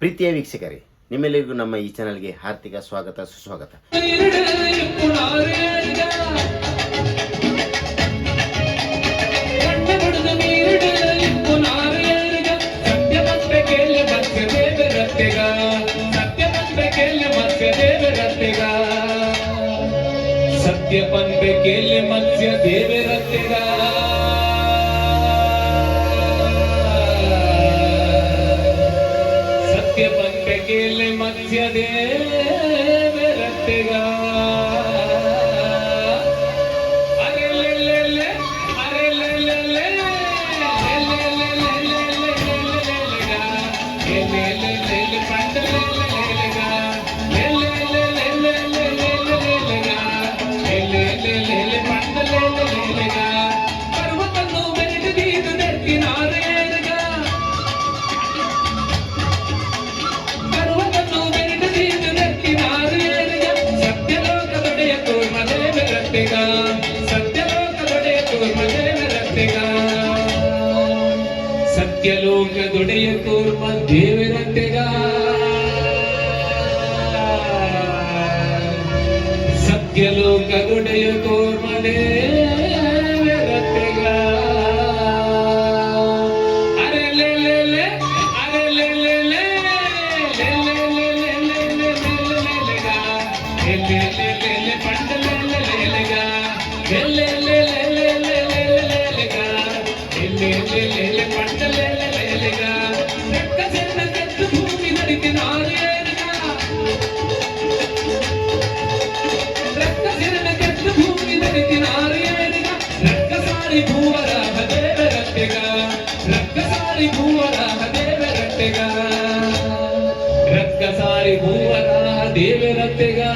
ಪ್ರೀತಿಯ ವೀಕ್ಷಕರೇ, ನಿಮ್ಮೆಲ್ಲರಿಗೂ ನಮ್ಮ ಈ ಚಾನಲ್ಗೆ ಹಾರ್ದಿಕ ಸ್ವಾಗತ ಸುಸ್ವಾಗತ. सत्य पण पे केले मत्स्य देवे रत्तेगा सत्य पण पे केले मत्स्य देवे रत्तेगा अरे ले ले ले अरे ले ले ले ले ले ले ले ले ले ले ले ले पंड ले लेगा ले ले ले ले ले ले ले పండలేగా పర్వతంలో వెనక దీదు నెత్తినారేగా పర్వతంలో వెనక దీదు నెత్తినారేగా సత్యలోక దొడయ కూర్మదేవ రత్తెగా సత్యలోక దొడయ కూర్మదేవ రత్తెగా సత్యలోక దొడయ కూర్మదేవ రత్తెగా సత్యలోక దొడయ కూర్మదేవరత్తెగా అరే లే లే లే అరే లే లే లే లే లే లే లే లేగా లే లే లే లే పండ లే లేగా లే లే లే లే లేగా లే లే లే పండ లే లేగా రెక్క చెన్న కట్టు భూమి నడికి నారేగా భూమి నడికి నారేగా రక్కసారి భూవరాహ దేవరత్తెగా రక్కసారి భూవరాహ దేవరత్తెగా రక్కసారి భూవరాహ దేవరత్తెగా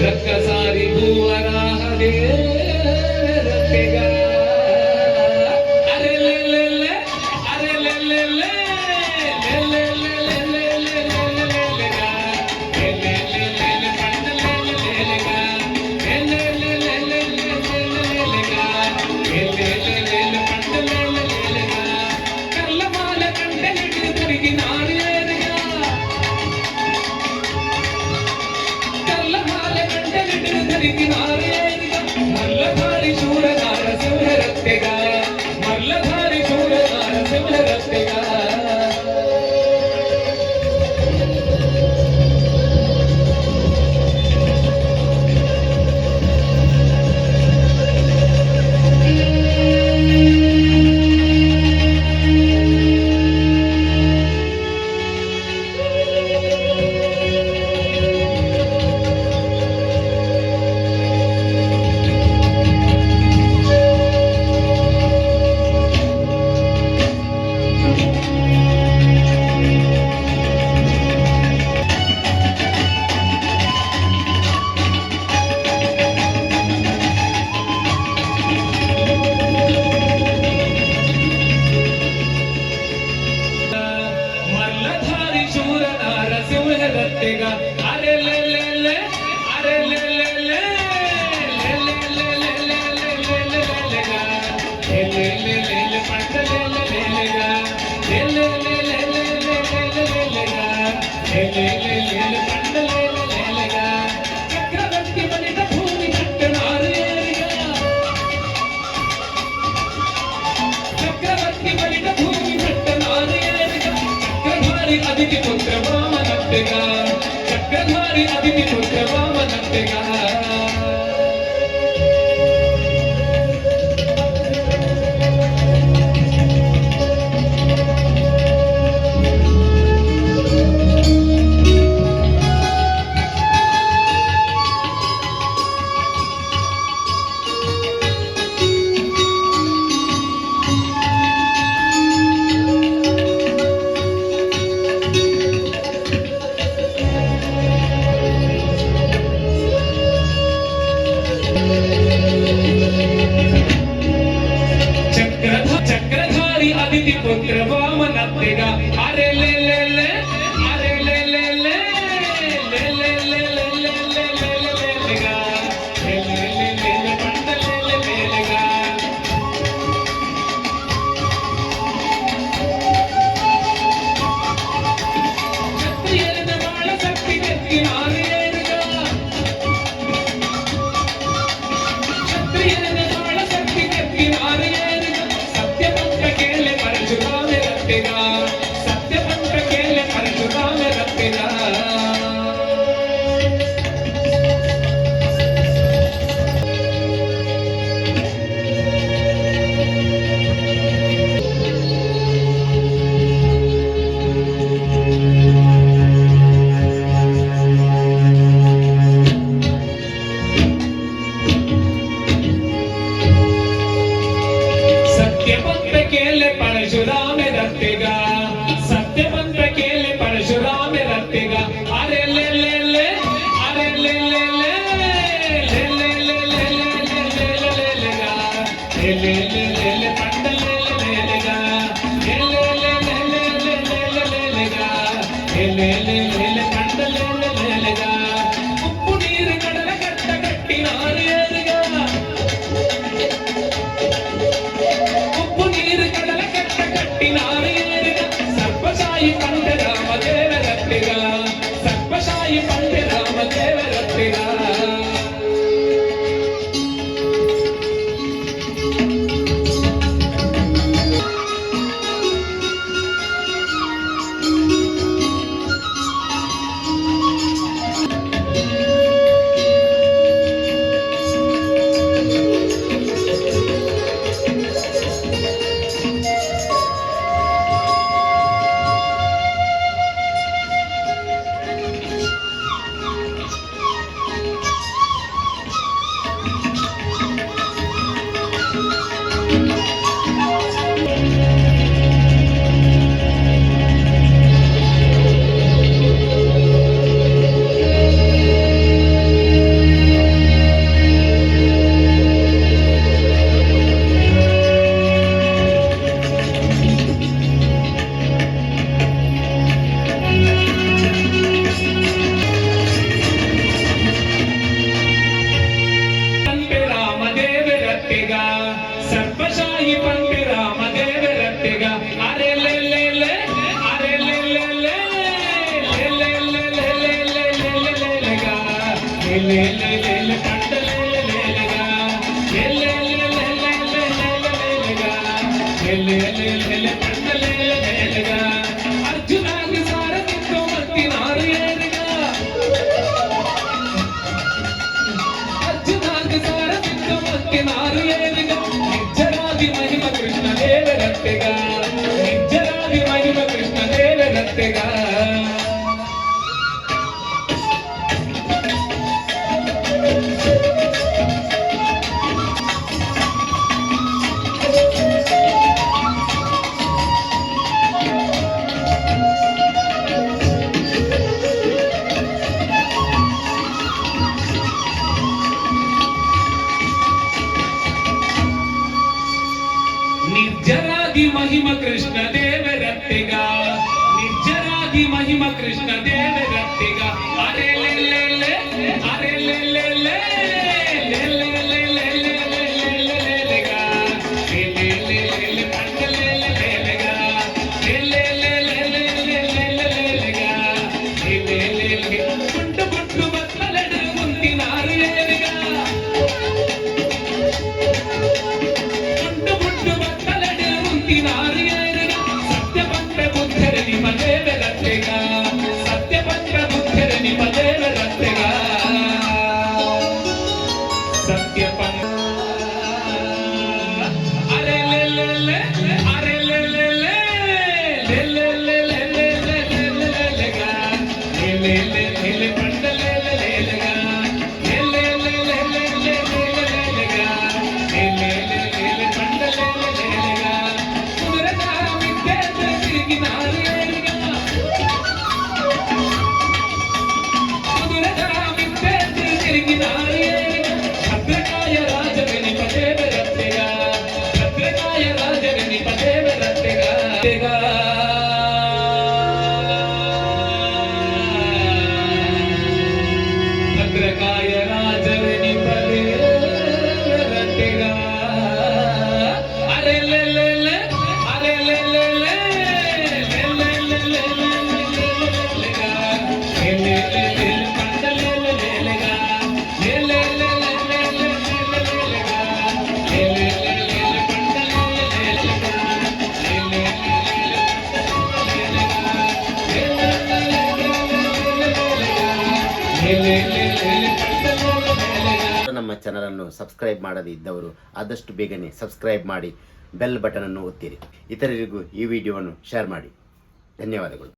రక్కసారి భూవరాహ దేవరత్తెగా అరే లే లే లే అరే లే లే లే లే లే లే లేగా లే లే లే పండ లేగా లే లే లే లేగా లే లే లే పండ లేగా కల్లమాల కంటలిటి తిరిగి నారేగా కల్లమాల కంటలిటి తిరిగి నారేగా మల్లధారి శూరధార సింహరత్తెగా మల్లధారి శూరధార సింహరత్తెగా మల్లధారి శూరధార సింహరత్తెగా అరే లే లే లే అరే లే లే లే లే లే లే లేగా లే లే లే పంట లేగా లే లే లే లేగా లే లే లే పంట లేగా చక్రవర్తి మనిత భూమి కట్టనారేగా చక్రవర్తి మనిత భూమి కట్టనారేగా చక్రధారి అతిథి పుత్ర వామనత్తెగా చక్రధారి అతిథి పుత్ర వామనత్తెగా చక్రధారి అతిథి పుత్ర వామనత్తెగా అరే లే లే లే అరే లే లే లే లే లే లేగా లే లే పంట లేగా रट्टेगा सत्यवंत केले परशुराम रट्टेगा अरे ले ले ले अरे ले ले ले ले ले ले ले ले ले लेगा ले ले ले ले पंड ले ले लेगा ले ले ले ले ले ले लेगा ले ले ले पंड ले लेगा ఉప్పు నీరు కడల కట్ట కట్టినారు ఏరుగా ఉప్పు నీరు కడల కట్ట కట్టినారు ఏరుగా సర్వసాయి పండ రామదేవ రట్టిగా సర్వసాయి పండ రామదేవ రట్టిగా सर्वशाही पंड रामदेव रट्टेगा अरे ले ले ले अरे ले ले ले ले ले ले ले ले लेगा ले ले ले पंड ले लेगा ले ले ले लेगा ले ले पंड ले लेगा अर्जुन के सारथी को मत्ती नारी लेगा अर्जुन के सारथी को मत्ती नारी लेगा महिमा कृष्ण देव रट्टेगा निजराधि महिमा कृष्ण देव रट्टेगा निर्जरादि महिमा कृष्ण देव रट्टेगा निर्जरादि महिमा कृष्ण देव रट्टेगा अरे ले ले ले अरे ले ले ले ले ले ले ले ले लेगा ले ले ले पंड ले लेगा ले ले ले लेगा ले ले पुंड पुंड बत्तलड मुंतिनाరు ఏరుగా सत्यपंड बुद्धर निमदेव रट्टेगा सत्यपंड बुद्धर निमदेव रट्टेगा सत्यपंड अरे ले ले ले अरे ले ले ले ले ले ले ले लेगा ले ले ले पंड ले लेगा ले ले ले लेगा ले ले पंड ले लेगा भद्रकाय राजगनि पदेव रट्टेगा भद्रकाय राजगनि पदेव रट्टेगा भद्रकाय राजगनि पदेव रट्टेगा अरे ले ले ले अरे ले ले ले ನಮ್ಮ ಚಾನಲ್ ಅನ್ನು ಸಬ್ಸ್ಕ್ರೈಬ್ ಮಾಡದೇ ಇದ್ದವರು ಆದಷ್ಟು ಬೇಗನೆ ಸಬ್ಸ್ಕ್ರೈಬ್ ಮಾಡಿ ಬೆಲ್ ಬಟನ್ ಅನ್ನು ಒತ್ತಿರಿ. ಇತರರಿಗೂ ಈ ವಿಡಿಯೋವನ್ನು ಶೇರ್ ಮಾಡಿ. ಧನ್ಯವಾದಗಳು.